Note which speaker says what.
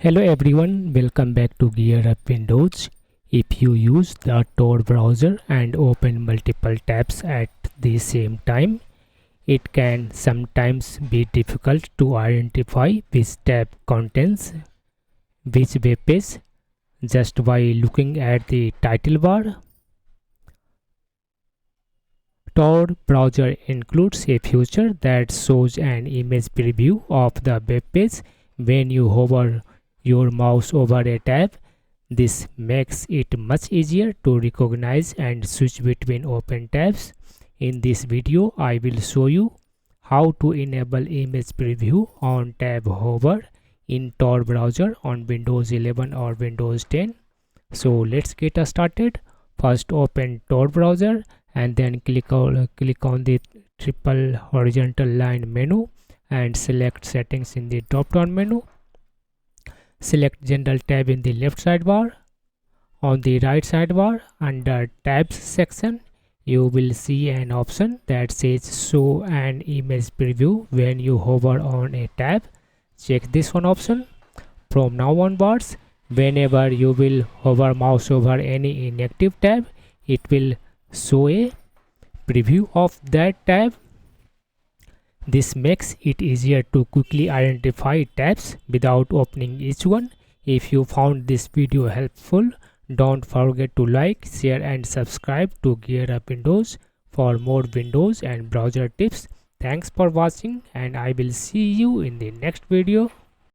Speaker 1: Hello everyone, welcome back to GearUpWindows. If you use the Tor browser and open multiple tabs at the same time, it can sometimes be difficult to identify which tab contains which web page just by looking at the title bar. Tor browser includes a feature that shows an image preview of the web page when you hover your mouse over a tab. This makes it much easier to recognize and switch between open tabs. In this video, I will show you how to enable image preview on tab hover in Tor browser on Windows 11 or Windows 10. So let's get started. First open Tor browser and then click on the triple horizontal line menu and select settings in the drop down menu. Select General tab in the left sidebar. On the right sidebar, under Tabs section, you will see an option that says Show an image preview when you hover on a tab. Check this one option. From now onwards, whenever you will hover mouse over any inactive tab, it will show a preview of that tab. This makes it easier to quickly identify tabs without opening each one. If you found this video helpful, don't forget to like, share and subscribe to GearUpWindows for more Windows and browser tips. Thanks for watching and I will see you in the next video.